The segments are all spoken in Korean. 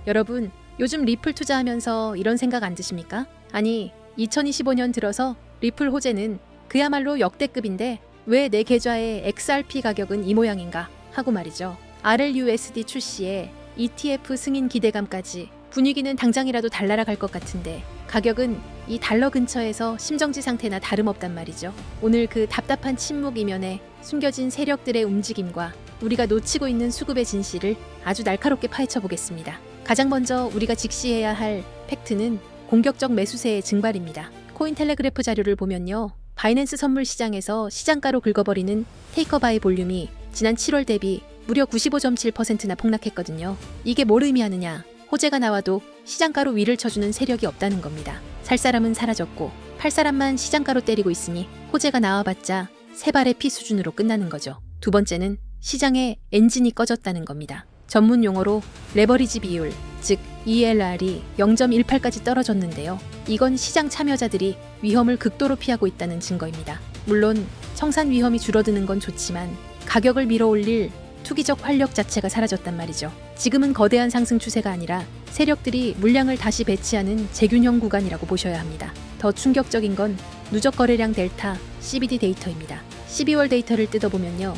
여러분, 요즘 리플 투자하면서 이런 생각 안 드십니까? 아니, 2025년 들어서 리플 호재는 그야말로 역대급인데 왜 내 계좌의 XRP 가격은 이 모양인가 하고 말이죠. RLUSD 출시에 ETF 승인 기대감까지 분위기는 당장이라도 달나라 갈 것 같은데 가격은 이 달러 근처에서 심정지 상태나 다름없단 말이죠. 오늘 그 답답한 침묵 이면에 숨겨진 세력들의 움직임과 우리가 놓치고 있는 수급의 진실을 아주 날카롭게 파헤쳐 보겠습니다. 가장 먼저 우리가 직시해야 할 팩트는 공격적 매수세의 증발입니다. 코인텔레그래프 자료를 보면요. 바이낸스 선물 시장에서 시장가로 긁어버리는 테이커바이 볼륨이 지난 7월 대비 무려 95.7%나 폭락했거든요. 이게 뭘 의미하느냐? 호재가 나와도 시장가로 위를 쳐주는 세력이 없다는 겁니다. 살 사람은 사라졌고 팔 사람만 시장가로 때리고 있으니 호재가 나와봤자 세 발의 피 수준으로 끝나는 거죠. 두 번째는 시장의 엔진이 꺼졌다는 겁니다. 전문 용어로 레버리지 비율, 즉 ELR이 0.18까지 떨어졌는데요. 이건 시장 참여자들이 위험을 극도로 피하고 있다는 증거입니다. 물론 청산 위험이 줄어드는 건 좋지만 가격을 밀어올릴 투기적 활력 자체가 사라졌단 말이죠. 지금은 거대한 상승 추세가 아니라 세력들이 물량을 다시 배치하는 재균형 구간이라고 보셔야 합니다. 더 충격적인 건 누적 거래량 델타 CBD 데이터입니다. 12월 데이터를 뜯어보면요.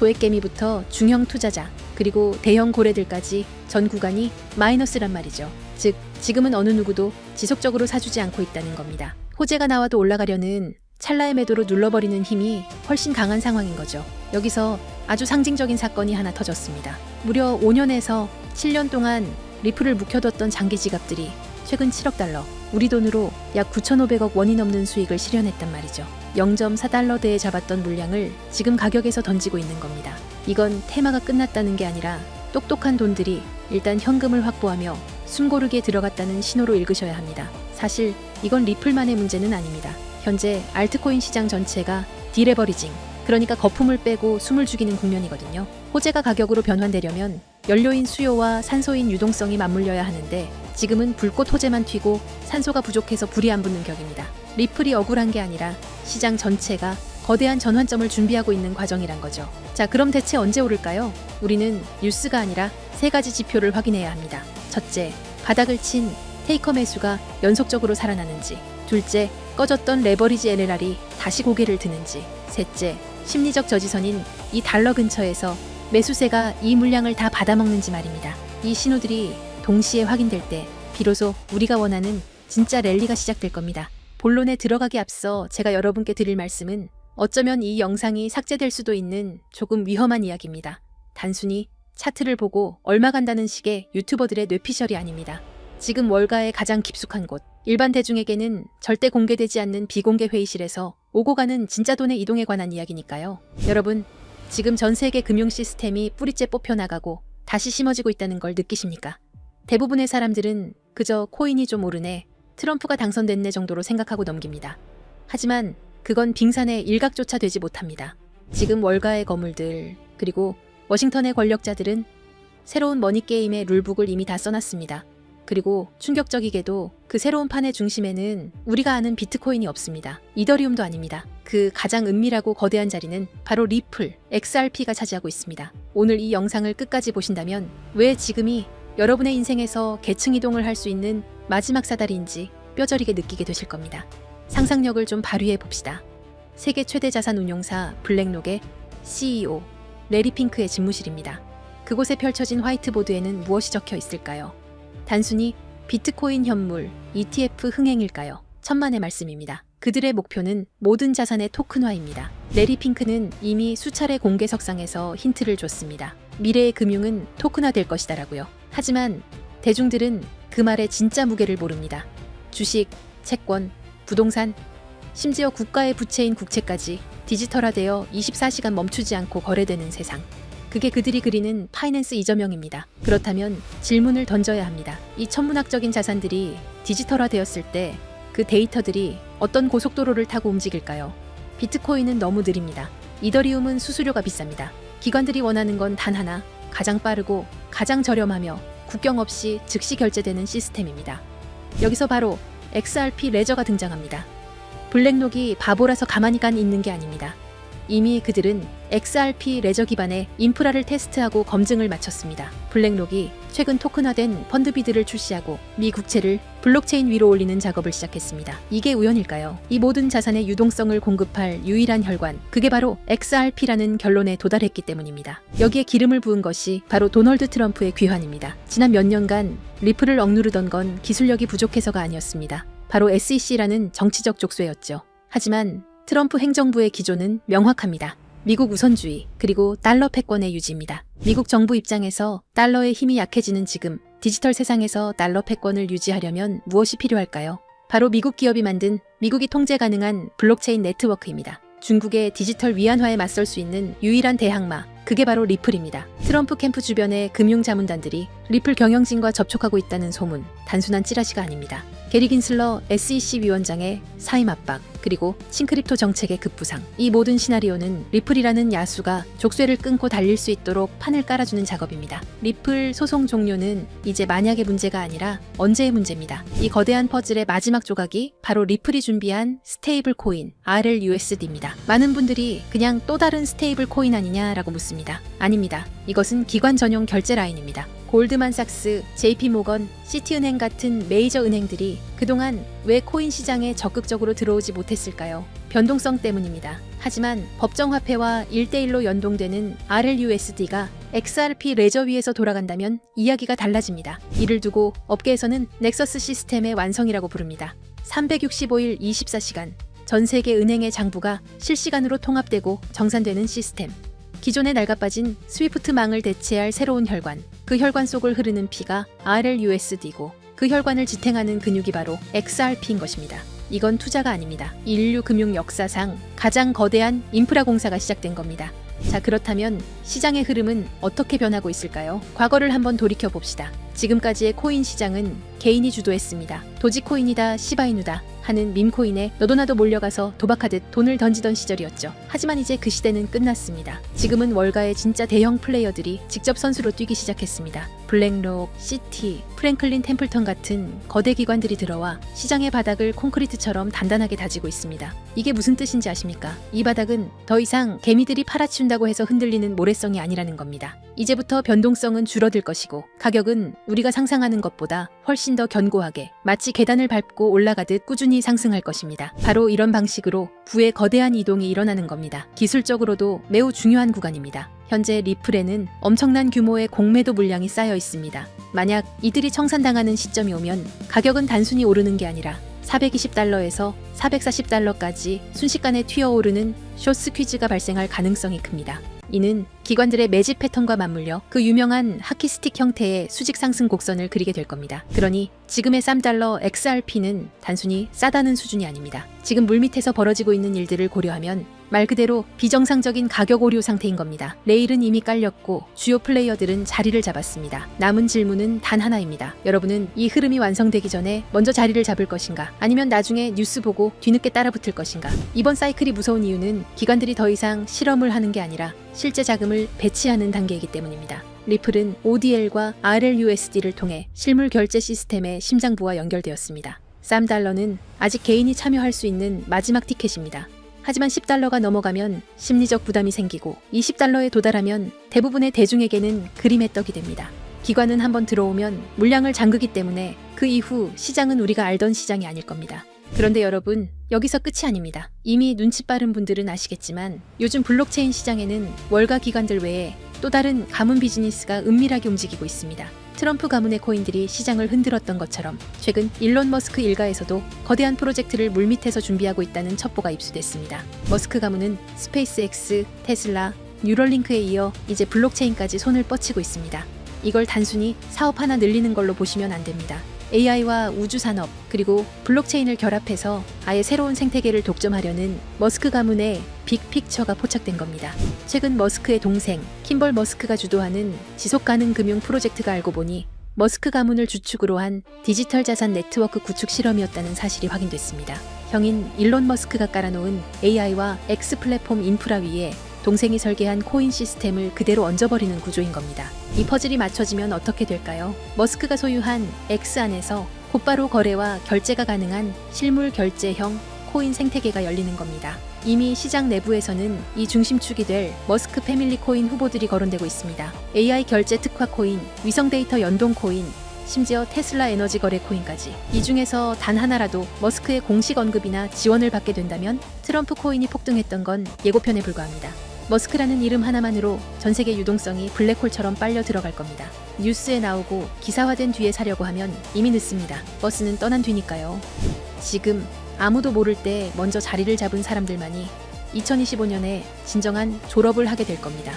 소액개미부터 중형 투자자 그리고 대형 고래들까지 전 구간이 마이너스란 말이죠. 즉 지금은 어느 누구도 지속적으로 사주지 않고 있다는 겁니다. 호재가 나와도 올라가려는 찰나의 매도로 눌러버리는 힘이 훨씬 강한 상황인 거죠. 여기서 아주 상징적인 사건이 하나 터졌습니다. 무려 5년에서 7년 동안 리플을 묵혀뒀던 장기 지갑들이 최근 7억 달러, 우리 돈으로 약 9,500억 원이 넘는 수익을 실현했단 말이죠. 0.4달러대에 잡았던 물량을 지금 가격에서 던지고 있는 겁니다. 이건 테마가 끝났다는 게 아니라 똑똑한 돈들이 일단 현금을 확보하며 숨고르게 들어갔다는 신호로 읽으셔야 합니다. 사실 이건 리플만의 문제는 아닙니다. 현재 알트코인 시장 전체가 디레버리징, 그러니까 거품을 빼고 숨을 죽이는 국면이거든요. 호재가 가격으로 변환되려면 연료인 수요와 산소인 유동성이 맞물려야 하는데 지금은 불꽃 호재만 튀고 산소가 부족해서 불이 안 붙는 격입니다. 리플이 억울한 게 아니라 시장 전체가 거대한 전환점을 준비하고 있는 과정이란 거죠. 자, 그럼 대체 언제 오를까요? 우리는 뉴스가 아니라 세 가지 지표를 확인해야 합니다. 첫째, 바닥을 친 테이커 매수가 연속적으로 살아나는지. 둘째, 꺼졌던 레버리지 LLR이 다시 고개를 드는지. 셋째, 심리적 저지선인 이 달러 근처에서 매수세가 이 물량을 다 받아먹는지 말입니다. 이 신호들이 동시에 확인될 때 비로소 우리가 원하는 진짜 랠리가 시작될 겁니다. 본론에 들어가기 앞서 제가 여러분께 드릴 말씀은 어쩌면 이 영상이 삭제될 수도 있는 조금 위험한 이야기입니다. 단순히 차트를 보고 얼마 간다는 식의 유튜버들의 뇌피셜이 아닙니다. 지금 월가의 가장 깊숙한 곳, 일반 대중에게는 절대 공개되지 않는 비공개 회의실에서 오고 가는 진짜 돈의 이동에 관한 이야기니까요. 여러분, 지금 전 세계 금융 시스템이 뿌리째 뽑혀나가고 다시 심어지고 있다는 걸 느끼십니까? 대부분의 사람들은 그저 코인이 좀 오르네, 트럼프가 당선됐네 정도로 생각하고 넘깁니다. 하지만 그건 빙산의 일각조차 되지 못합니다. 지금 월가의 거물들, 그리고 워싱턴의 권력자들은 새로운 머니게임의 룰북을 이미 다 써놨습니다. 그리고 충격적이게도 그 새로운 판의 중심에는 우리가 아는 비트코인이 없습니다. 이더리움도 아닙니다. 그 가장 은밀하고 거대한 자리는 바로 리플, XRP가 차지하고 있습니다. 오늘 이 영상을 끝까지 보신다면 왜 지금이 여러분의 인생에서 계층 이동을 할 수 있는 마지막 사다리인지 뼈저리게 느끼게 되실 겁니다. 상상력을 좀 발휘해 봅시다. 세계 최대 자산 운용사 블랙록의 CEO 레리 핑크의 집무실입니다. 그곳에 펼쳐진 화이트보드에는 무엇이 적혀 있을까요? 단순히 비트코인 현물, ETF 흥행일까요? 천만의 말씀입니다. 그들의 목표는 모든 자산의 토큰화입니다. 레리 핑크는 이미 수차례 공개석상에서 힌트를 줬습니다. 미래의 금융은 토큰화될 것이다라고요. 하지만 대중들은 그 말의 진짜 무게를 모릅니다. 주식, 채권, 부동산, 심지어 국가의 부채인 국채까지 디지털화되어 24시간 멈추지 않고 거래되는 세상. 그게 그들이 그리는 파이낸스 이저명입니다. 그렇다면 질문을 던져야 합니다. 이 천문학적인 자산들이 디지털화되었을 때 그 데이터들이 어떤 고속도로를 타고 움직일까요? 비트코인은 너무 느립니다. 이더리움은 수수료가 비쌉니다. 기관들이 원하는 건 단 하나, 가장 빠르고 가장 저렴하며 국경 없이 즉시 결제되는 시스템입니다. 여기서 바로 XRP 레저가 등장합니다. 블랙록이 바보라서 가만히 있는 게 아닙니다. 이미 그들은 XRP 레저 기반의 인프라를 테스트하고 검증을 마쳤습니다. 블랙록이 최근 토큰화된 펀드비드를 출시하고 미 국채를 블록체인 위로 올리는 작업을 시작했습니다. 이게 우연일까요? 이 모든 자산의 유동성을 공급할 유일한 혈관, 그게 바로 XRP라는 결론에 도달했기 때문입니다. 여기에 기름을 부은 것이 바로 도널드 트럼프의 귀환입니다. 지난 몇 년간 리플을 억누르던 건 기술력이 부족해서가 아니었습니다. 바로 SEC라는 정치적 족쇄였죠. 하지만 트럼프 행정부의 기조는 명확합니다. 미국 우선주의, 그리고 달러 패권의 유지입니다. 미국 정부 입장에서 달러의 힘이 약해지는 지금 디지털 세상에서 달러 패권을 유지하려면 무엇이 필요할까요? 바로 미국 기업이 만든 미국이 통제 가능한 블록체인 네트워크입니다. 중국의 디지털 위안화에 맞설 수 있는 유일한 대항마, 그게 바로 리플입니다. 트럼프 캠프 주변의 금융 자문단들이 리플 경영진과 접촉하고 있다는 소문, 단순한 찌라시가 아닙니다. 게리 긴슬러 SEC 위원장의 사임 압박, 그리고 싱크립토 정책의 급부상, 이 모든 시나리오는 리플이라는 야수가 족쇄를 끊고 달릴 수 있도록 판을 깔아주는 작업입니다. 리플 소송 종료는 이제 만약의 문제가 아니라 언제의 문제입니다. 이 거대한 퍼즐의 마지막 조각이 바로 리플이 준비한 스테이블 코인 RLUSD입니다. 많은 분들이 그냥 또 다른 스테이블 코인 아니냐라고 묻습니다. 아닙니다. 이것은 기관 전용 결제 라인입니다. 골드만삭스, JP모건, 시티은행 같은 메이저 은행들이 그동안 왜 코인 시장에 적극적으로 들어오지 못했을까요? 변동성 때문입니다. 하지만 법정화폐와 1대1로 연동되는 RLUSD가 XRP 레저 위에서 돌아간다면 이야기가 달라집니다. 이를 두고 업계에서는 넥서스 시스템의 완성이라고 부릅니다. 365일 24시간, 전 세계 은행의 장부가 실시간으로 통합되고 정산되는 시스템. 기존에 낡아빠진 스위프트망을 대체할 새로운 혈관, 그 혈관 속을 흐르는 피가 RLUSD고 그 혈관을 지탱하는 근육이 바로 XRP인 것입니다. 이건 투자가 아닙니다. 인류 금융 역사상 가장 거대한 인프라 공사가 시작된 겁니다. 자, 그렇다면 시장의 흐름은 어떻게 변하고 있을까요? 과거를 한번 돌이켜 봅시다. 지금까지의 코인 시장은 개인이 주도했습니다. 도지코인이다, 시바이누다 하는 밈코인에 너도나도 몰려가서 도박하듯 돈을 던지던 시절이었죠. 하지만 이제 그 시대는 끝났습니다. 지금은 월가의 진짜 대형 플레이어들이 직접 선수로 뛰기 시작했습니다. 블랙록, 시티, 프랭클린 템플턴 같은 거대 기관들이 들어와 시장의 바닥을 콘크리트처럼 단단하게 다지고 있습니다. 이게 무슨 뜻인지 아십니까? 이 바닥은 더 이상 개미들이 팔아치운다고 해서 흔들리는 모래성이 아니라는 겁니다. 이제부터 변동성은 줄어들 것이고 가격은 우리가 상상하는 것보다 훨씬 더 견고하게 마치 계단을 밟고 올라가듯 꾸준히 상승할 것입니다. 바로 이런 방식으로 부의 거대한 이동이 일어나는 겁니다. 기술적으로도 매우 중요한 구간입니다. 현재 리플에는 엄청난 규모의 공매도 물량이 쌓여 있습니다. 만약 이들이 청산당하는 시점이 오면 가격은 단순히 오르는 게 아니라 420달러에서 440달러까지 순식간에 튀어오르는 숏스퀴즈가 발생할 가능성이 큽니다. 이는 기관들의 매집 패턴과 맞물려 그 유명한 하키스틱 형태의 수직 상승 곡선을 그리게 될 겁니다. 그러니 지금의 $3 XRP는 단순히 싸다는 수준이 아닙니다. 지금 물밑에서 벌어지고 있는 일들을 고려하면 말 그대로 비정상적인 가격 오류 상태인 겁니다. 레일은 이미 깔렸고 주요 플레이어들은 자리를 잡았습니다. 남은 질문은 단 하나입니다. 여러분은 이 흐름이 완성되기 전에 먼저 자리를 잡을 것인가? 아니면 나중에 뉴스 보고 뒤늦게 따라붙을 것인가? 이번 사이클이 무서운 이유는 기관들이 더 이상 실험을 하는 게 아니라 실제 자금을 배치하는 단계이기 때문입니다. 리플은 ODL과 RLUSD를 통해 실물 결제 시스템의 심장부와 연결되었습니다. $3는 아직 개인이 참여할 수 있는 마지막 티켓입니다. 하지만 $10가 넘어가면 심리적 부담이 생기고 $20에 도달하면 대부분의 대중에게는 그림의 떡이 됩니다. 기관은 한번 들어오면 물량을 잠그기 때문에 그 이후 시장은 우리가 알던 시장이 아닐 겁니다. 그런데 여러분, 여기서 끝이 아닙니다. 이미 눈치 빠른 분들은 아시겠지만 요즘 블록체인 시장에는 월가 기관들 외에 또 다른 가문 비즈니스가 은밀하게 움직이고 있습니다. 트럼프 가문의 코인들이 시장을 흔들었던 것처럼 최근 일론 머스크 일가에서도 거대한 프로젝트를 물밑에서 준비하고 있다는 첩보가 입수됐습니다. 머스크 가문은 스페이스X, 테슬라, 뉴럴링크에 이어 이제 블록체인까지 손을 뻗치고 있습니다. 이걸 단순히 사업 하나 늘리는 걸로 보시면 안 됩니다. AI와 우주산업 그리고 블록체인을 결합해서 아예 새로운 생태계를 독점하려는 머스크 가문의 빅픽처가 포착된 겁니다. 최근 머스크의 동생 킴벌 머스크가 주도하는 지속가능 금융 프로젝트가 알고 보니 머스크 가문을 주축으로 한 디지털 자산 네트워크 구축 실험이었다는 사실이 확인됐습니다. 형인 일론 머스크가 깔아놓은 AI와 X 플랫폼 인프라 위에 동생이 설계한 코인 시스템을 그대로 얹어버리는 구조인 겁니다. 이 퍼즐이 맞춰지면 어떻게 될까요? 머스크가 소유한 X 안에서 곧바로 거래와 결제가 가능한 실물 결제형 코인 생태계가 열리는 겁니다. 이미 시장 내부에서는 이 중심축이 될 머스크 패밀리 코인 후보들이 거론되고 있습니다. AI 결제 특화 코인, 위성 데이터 연동 코인, 심지어 테슬라 에너지 거래 코인까지. 이 중에서 단 하나라도 머스크의 공식 언급이나 지원을 받게 된다면 트럼프 코인이 폭등했던 건 예고편에 불과합니다. 머스크라는 이름 하나만으로 전 세계 유동성이 블랙홀처럼 빨려 들어갈 겁니다. 뉴스에 나오고 기사화된 뒤에 사려고 하면 이미 늦습니다. 버스는 떠난 뒤니까요. 지금 아무도 모를 때 먼저 자리를 잡은 사람들만이 2025년에 진정한 졸업을 하게 될 겁니다.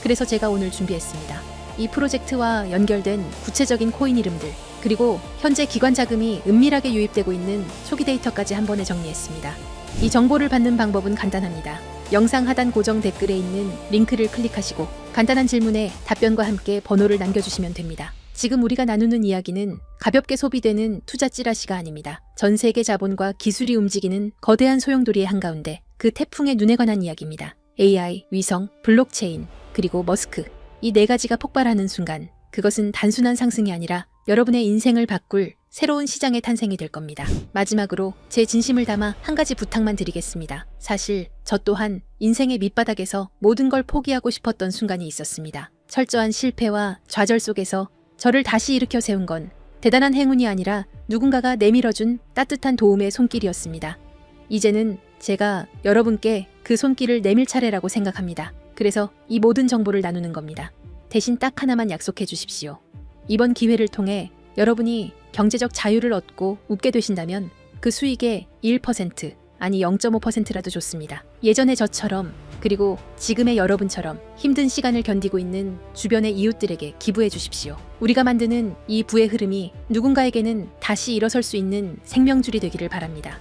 그래서 제가 오늘 준비했습니다. 이 프로젝트와 연결된 구체적인 코인 이름들, 그리고 현재 기관 자금이 은밀하게 유입되고 있는 초기 데이터까지 한 번에 정리했습니다. 이 정보를 받는 방법은 간단합니다. 영상 하단 고정 댓글에 있는 링크를 클릭하시고 간단한 질문에 답변과 함께 번호를 남겨주시면 됩니다. 지금 우리가 나누는 이야기는 가볍게 소비되는 투자 찌라시가 아닙니다. 전 세계 자본과 기술이 움직이는 거대한 소용돌이의 한가운데 그 태풍의 눈에 관한 이야기입니다. AI, 위성, 블록체인, 그리고 머스크. 이 네 가지가 폭발하는 순간 그것은 단순한 상승이 아니라 여러분의 인생을 바꿀 새로운 시장의 탄생이 될 겁니다. 마지막으로 제 진심을 담아 한 가지 부탁만 드리겠습니다. 사실 저 또한 인생의 밑바닥에서 모든 걸 포기하고 싶었던 순간이 있었습니다. 철저한 실패와 좌절 속에서 저를 다시 일으켜 세운 건 대단한 행운이 아니라 누군가가 내밀어준 따뜻한 도움의 손길이었습니다. 이제는 제가 여러분께 그 손길을 내밀 차례라고 생각합니다. 그래서 이 모든 정보를 나누는 겁니다. 대신 딱 하나만 약속해 주십시오. 이번 기회를 통해 여러분이 경제적 자유를 얻고 웃게 되신다면 그 수익의 1% 아니 0.5%라도 좋습니다. 예전의 저처럼 그리고 지금의 여러분처럼 힘든 시간을 견디고 있는 주변의 이웃들에게 기부해 주십시오. 우리가 만드는 이 부의 흐름이 누군가에게는 다시 일어설 수 있는 생명줄이 되기를 바랍니다.